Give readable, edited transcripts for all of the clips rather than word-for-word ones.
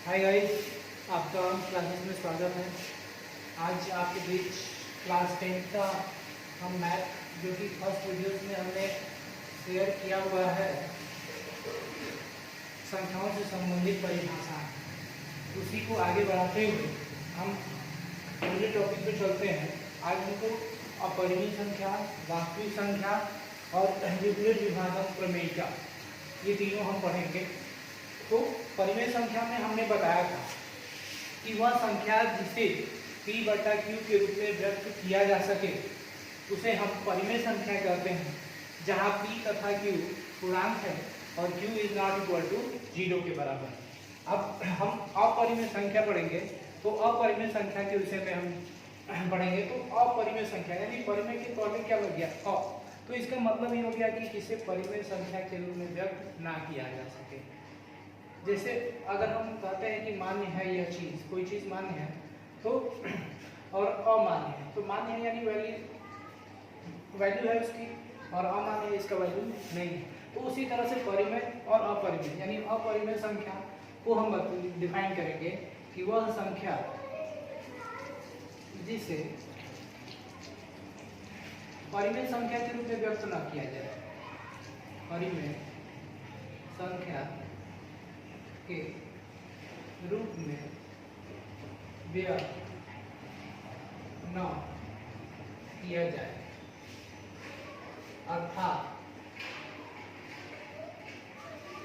Hi guys, आपका classes में स्वागत है। आज आपके बीच क्लास 10 का हम मैथ जो कि फर्स्ट वीडियोस में हमने शेयर किया हुआ है, संख्याओं से संबंधित परिभाषा, उसी को आगे बढ़ाते हुए हम अगले टॉपिक पे चलते हैं। आज हमको अपरिमेय संख्या, वास्तविक संख्या और विपरीत विभाजन प्रमेय, ये तीनों हम पढ़ेंगे। तो परिमेय संख्या में हमने बताया था कि वह संख्या जिसे p/q के रूप में व्यक्त किया जा सके उसे हम परिमेय संख्या कहते हैं, जहां p तथा q पूर्णांक है और q is not equal to 0 के बराबर। अब हम अपरिमेय संख्या पढ़ेंगे, तो अपरिमेय संख्या के विषय में हम पढ़ेंगे। तो अपरिमेय संख्या यानी परिमेय के तौर पर क्या लग गया अ, तो इसका मतलब ये हो गया कि इसे परिमेय संख्या के रूप में व्यक्त ना किया जा सके। जैसे अगर हम कहते हैं कि मान्य है यह चीज, कोई चीज मान्य है तो और अमान्य है, तो मान्य है यानी वैल्यू है उसकी, और अमान्य है इसका वैल्यू नहीं है। तो उसी तरह से परिमेय और अपरिमेय यानी अपरिमेय संख्या को हम डिफाइन करेंगे कि वह संख्या जिसे परिमेय संख्या के रूप में व्यक्त न किया जाए, परिमेय संख्या के रूप में व्यक्त न किया जाए, अर्थात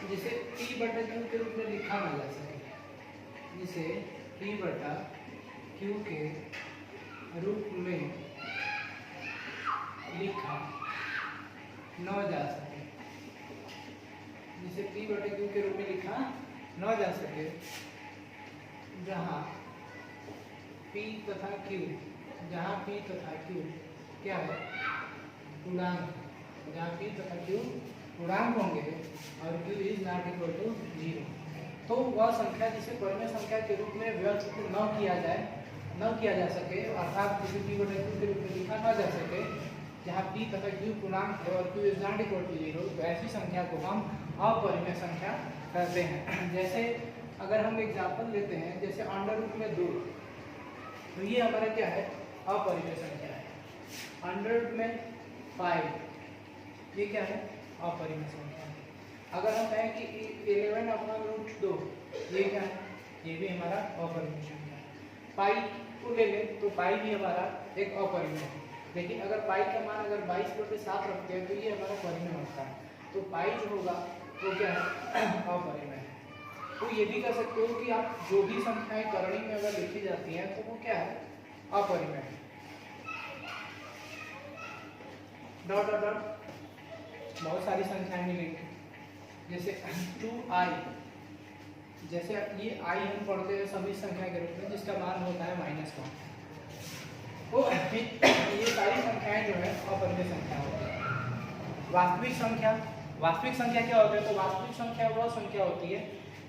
जिसे p/q के रूप में लिखा न जा सके, जिसे p/q के रूप में लिखा न जा सके, जिसे p/q के रूप में लिखा न जा सके, जहाँ p तथा q क्या है, पूर्णांक, जहाँ p तथा q पूर्णांक होंगे और q is not equal to 0, तो वह संख्या जिसे परिमेय संख्या के रूप में व्यक्त न किया जा सके, अर्थात जिसे p/q के रूप में लिखा न जा सके, जहाँ p तथा q पूर्णांक है और q is not equal to 0, तो ऐसी संख्या को हम अपरिमेय संख्या कहते हैं। जैसे अगर हम एग्जाम्पल लेते हैं, जैसे √2, तो ये हमारा क्या है, अपरिमेय संख्या है। √5 ये क्या है, अपरिमेय संख्या है। अगर हम कहें कि 11/√2 ये क्या है, ये भी हमारा अपरिमेय संख्या है। पाई को ले लें तो पाई भी हमारा एक अपरिमेय है, लेकिन अगर पाई का मान अगर 22/7 रखते हैं तो ये हमारा परिमेय होता है। तो पाई जो होगा वो क्या है, अपरिमेय है। तो ये भी कह सकते हो कि आप जो भी संख्याएं करणी में अगर लिखी जाती हैं तो वो क्या है, अपरिमेय है। डॉट डॉट डॉट बहुत सारी संख्याएं मिलेंगी, जैसे 2i, जैसे ये i हम पढ़ते हैं सभी संख्या के रूप में जिसका मान होता है -1, तो ये सारी संख्याएं जो है अपरिमेय संख्या होती है। वास्तविक संख्या क्या होती है, तो वास्तविक संख्या वह संख्या होती है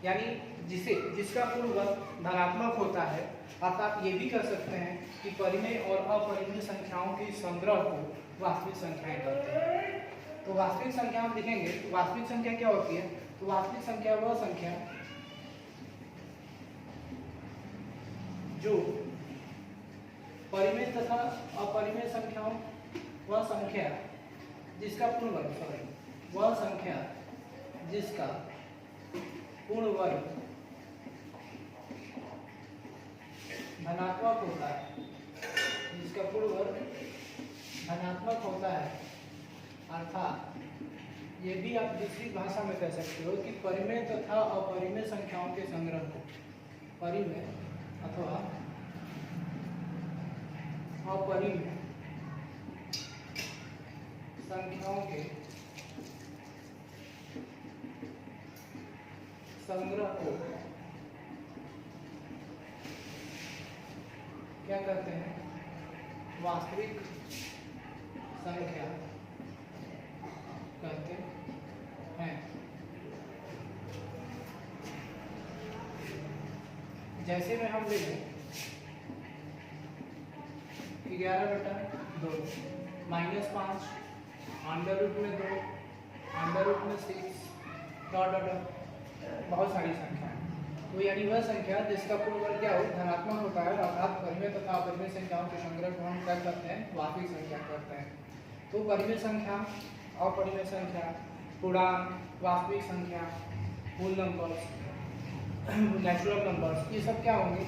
यानी जिसका पूर्ण वर्ग धनात्मक होता है, अर्थात ये भी कह सकते हैं कि परिमेय और अपरिमेय संख्याओं के संग्रह को वास्तविक संख्याएं कहते हैं। तो वास्तविक संख्या हम लिखेंगे, तो वास्तविक संख्या क्या होती है, तो वास्तविक संख्या वह संख्या जो परिमेय तथा अपरिमेय संख्याओं, वह संख्या जिसका पूर्ण वर्ग धनात्मक होता है, जिसका पूर्ण वर्ग धनात्मक होता है, अर्थात ये भी आप दूसरी भाषा में कह सकते हो कि परिमेय तथा अपरिमेय संख्याओं के संग्रह को परिमेय अथवा अपरिमेय संख्याओं के संग्रह को क्या कहते हैं, वास्तविक संख्या कहते हैं। जैसे में हम ले लें 11/2 -5 √2 √6 डॉट डॉट बहुत सारी संख्या है। तो यानी वह संख्या जिसका पूर्ण वर्ग क्या हो धनात्मक होता है, अर्थात परिमेय तथा अपरिमेय संख्याओं के संग्रह को हम क्या करते हैं वास्तविक संख्या करते हैं। तो परिमेय संख्या, अपरिमेय संख्या, पूर्णांक, वास्तविक संख्या, होल नंबर्स, नेचुरल नंबर्स, ये सब क्या होंगे,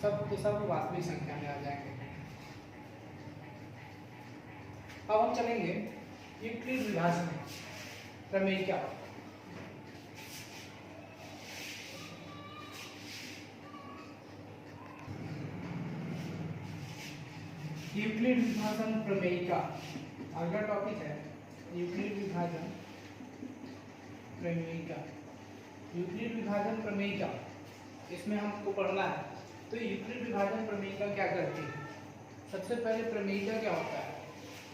सब के सब वास्तविक संख्या में आ जाएंगे। अब हम चलेंगे यूक्लिड विभाजन प्रमेय क्या। यूक्लिड विभाजन प्रमेय का अगला टॉपिक है यूक्लिड विभाजन प्रमेय का। यूक्लिड विभाजन प्रमेय का इसमें हमको पढ़ना है। तो यूक्लिड विभाजन प्रमेय का क्या करती है। सबसे पहले प्रमेय का क्या होता है,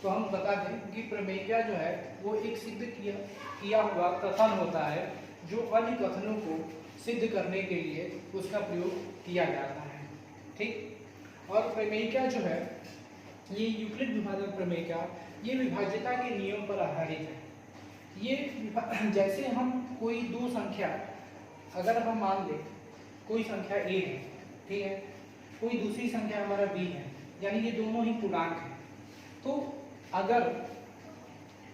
तो हम बता दें कि प्रमेय का जो है वो एक सिद्ध किया हुआ कथन होता है जो अन्य कथनों को सिद्ध करने के लिए उसका प्रयोग किया जाता है। ठीक, और प्रमेय का जो है ये यूक्लिड विभाजन प्रमेय का ये विभाज्यता के नियम पर आधारित है। ये जैसे हम कोई दो संख्या, अगर हम मान लें कोई संख्या a है, ठीक है, कोई दूसरी संख्या हमारा b है, यानी ये दोनों ही पूर्णांक हैं। तो अगर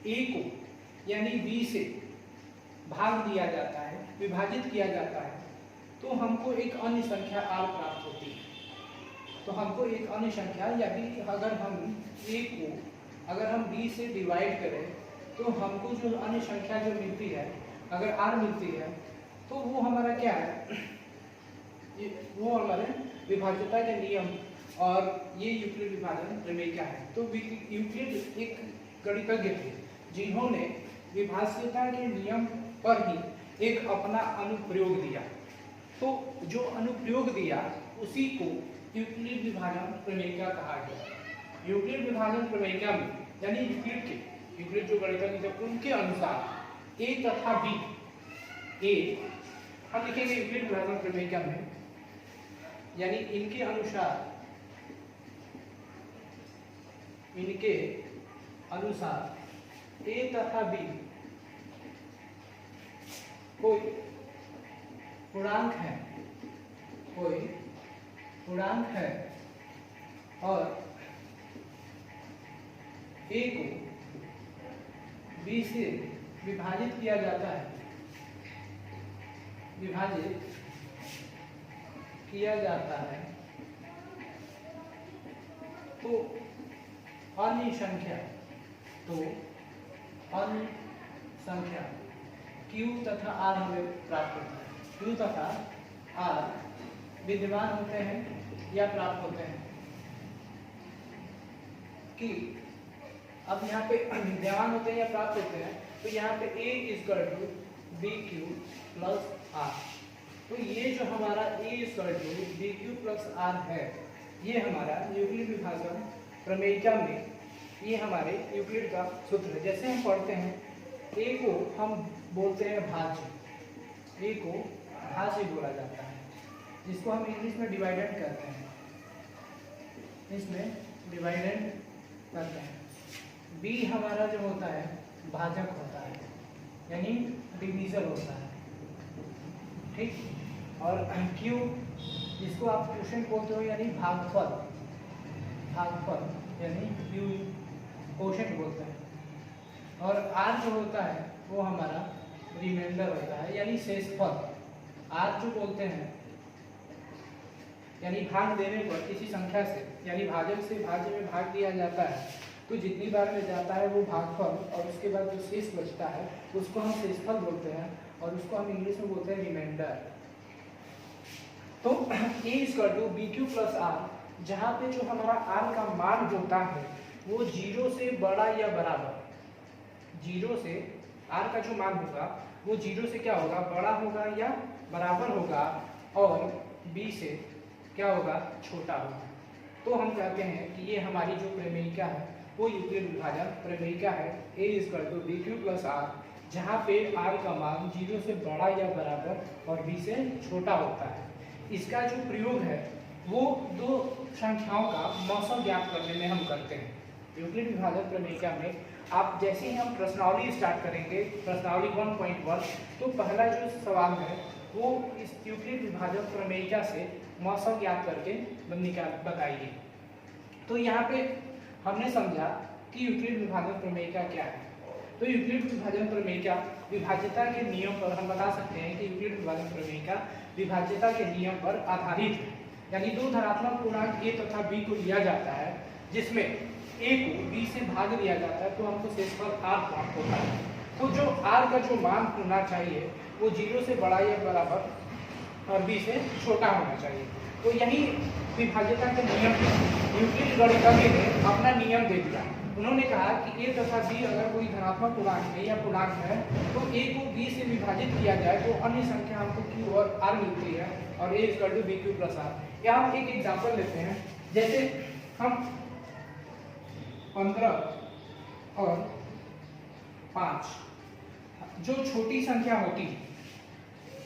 a को यानी b से भाग दिया जाता है, विभाजित किया जाता है, तो हमको एक अन्य संख्या r प्राप्त होती है। तो हमको एक अन्य संख्या, यानी अगर हम a को अगर हम b से डिवाइड करें तो हमको जो अन्य संख्या जो मिलती है, अगर r मिलती है, तो वो हमारा क्या है, वो हमारे विभाज्यता के नियम और ये यूक्लिड विभाजन प्रमेय क्या है। तो यूक्लिड एक गणितज्ञ थे जिन्होंने विभाज्यता के नियम पर ही एक अपना अनुप्रयोग दिया। तो जो अनुप्रयोग दिया उसी को यूक्लिड विभाजन प्रमेय कहा गया। यूक्लिड विभाजन प्रमेय में यानी यूक्लिड जो गणितज्ञ थे उनके अनुसार a तथा b, a हम लिखेंगे यूक्लिड विभाजन प्रमेय में, यानी इनके अनुसार a तथा b कोई पूर्णांक है और a को b से विभाजित किया जाता है, तो अन्य संख्या q तथा r हमें प्राप्त होता है। q तथा r विद्यमान होते हैं या प्राप्त होते हैं कि अब यहाँ पे विद्यमान होते हैं या प्राप्त होते हैं। तो यहाँ पे a = bq प्लस r। तो ये जो हमारा a = bq प्लस r है, ये हमारा यूक्लिड विभाजन प्रमेय में ये हमारे यूक्लिड का सूत्र है। जैसे हम पढ़ते हैं a को हम बोलते हैं भाज्य, a को भाज्य बोला जाता है, जिसको हम इंग्लिश में डिवाइडेंड करते हैं, इसमें डिवाइडेंड करते हैं। b हमारा जो होता है भाजक होता है, यानी डिवीजन होता है। ठीक, और q जिसको आप क्वोशिएंट बोलते हो यानी भागफल यानी q क्वोशिएंट बोलते हैं। और r जो होता है वो हमारा रिमाइंडर होता है, यानी शेषफल। r जो बोलते हैं यानी भाग देने पर किसी संख्या से, यानी भाजक से भाज्य में भाग दिया जाता है, तो जितनी बार में जाता है वो भागफल, और उसके बाद जो शेष बचता है उसको हम शेषफल बोलते हैं, और उसको हम इंग्लिश में बोलते हैं रिमाइंडर। तो a = bq प्लस r, जहाँ पे जो हमारा r का मान होता है वो 0 से बड़ा या बराबर, 0 से r का जो मान होगा वो 0 से क्या होगा, बड़ा होगा या बराबर होगा, और b से क्या होगा, छोटा होगा। तो हम कहते हैं कि ये हमारी जो प्रमेयिका है वो यूक्लिड विभाजन प्रमेयिका है। a = bq प्लस r, जहाँ पे r का मान 0 से बड़ा या बराबर और b से छोटा होता है। इसका जो प्रयोग है वो दो संख्याओं का मौसम ज्ञात करने में हम करते हैं। यूक्लिड विभाजन प्रमेयिका में आप जैसे ही हम प्रश्नावली स्टार्ट करेंगे, प्रश्नावली 1.1, तो पहला जो सवाल है वो इस यूक्लिड विभाजक प्रमेयिका से मौसम ज्ञात करके बताइए। तो यहाँ पे हमने समझा कि यूक्लिड विभाजक प्रमेयिका क्या है। तो यूक्लिड विभाजन प्रमेयिका विभाज्यता के नियम पर हम बता सकते हैं कि यूक्लिड विभाजन प्रमेयिका विभाज्यता के नियम पर आधारित है। यानी दो धनात्मक पूर्णांक a तथा b को लिया जाता है, जिसमें a को b से भाग दिया जाता है, तो हमको शेषफल r प्राप्त होता है। तो जो r का जो मान होना चाहिए वो 0 से बड़ा या बराबर और b से छोटा होना चाहिए। तो यही विभाज्यता के नियम यूक्लिड गणितज्ञ ने अपना नियम दे दिया। उन्होंने कहा कि a तथा b अगर कोई धनात्मक पूर्णांक है या पूर्णांक है तो a को b से विभाजित किया जाए तो अन्य संख्या हमको q और r मिलती है और a = bq + r। यहाँ हम एक एग्जांपल लेते हैं, जैसे हम 15 और 5 जो छोटी संख्या होती है,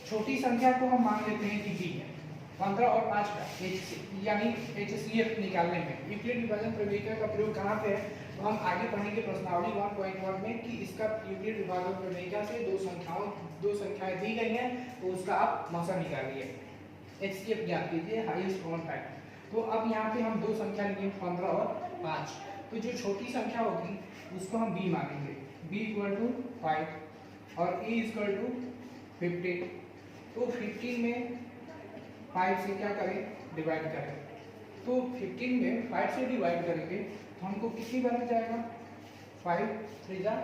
छोटी संख्या को हम मान लेते हैं कि b है। 15 और 5 का यानी HCF निकालने में यूक्लिड विभाजन प्रमेयिका का प्रयोग कहाँ पे है, तो हम आगे पढ़ेंगे प्रश्नावली 1.1 में कि इसका यूक्लिड विभाजन प्रमेयिका से दो संख्याएं दी गई हैं, तो उसका आप मौसा निकालिए, HCF ज्ञात कीजिए, हाईएस्ट कॉमन फैक्टर। तो अब यहाँ पे हम दो संख्या लेंगे 15 और 5। तो जो छोटी संख्या होगी उसको हम b मानेंगे, b = 5 और a = 15। तो 15 में 5 से क्या करें, डिवाइड करें। तो 15 में 5 से डिवाइड करेंगे तो हमको कितनी बार जाएगा, 5 3 जा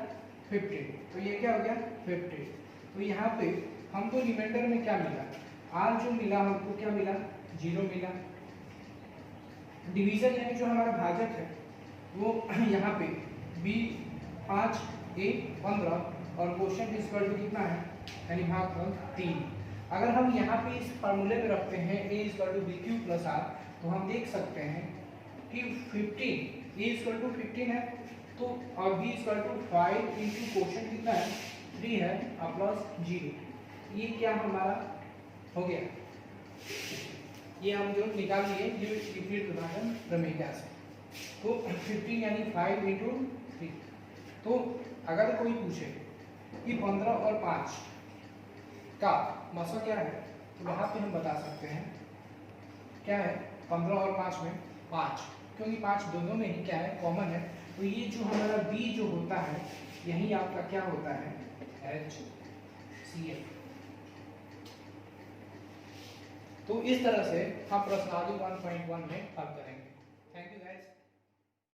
15। तो ये क्या हो गया 50। तो यहाँ पे हमको रिमाइंडर में क्या मिला, r जो मिला हमको क्या मिला, 0 मिला। डिवीजन यानी जो हमारा भाजक है वो यहाँ पे b 5 a 15 और क्वेश्चन इक्वल टू कितना है, यानी भागफल 3। अगर हम यहाँ पे इस फार्मूले में रखते हैं a = bq + r, तो हम देख सकते हैं कि 15 a = 15 है तो और b = 5 इंटू क्वेश्चन कितना है 3 है और प्लस 0। ये क्या हमारा हो गया, ये हम जो निकाल लिए ये यूक्लिड विभाजन प्रमेयिका से। तो 15 यानी 5 इंटू 3। तो अगर कोई पूछे कि 15 और 5 का मौसा क्या है, तो वहाँ पे हम बता सकते हैं क्या है, 15 और 5 में 5, क्योंकि 5 दोनों में ही क्या है, कॉमन है। तो ये जो हमारा b जो होता है यही आपका क्या होता है, HCF। तो इस तरह से हम प्रश्नावली 1.1 में हल करेंगे।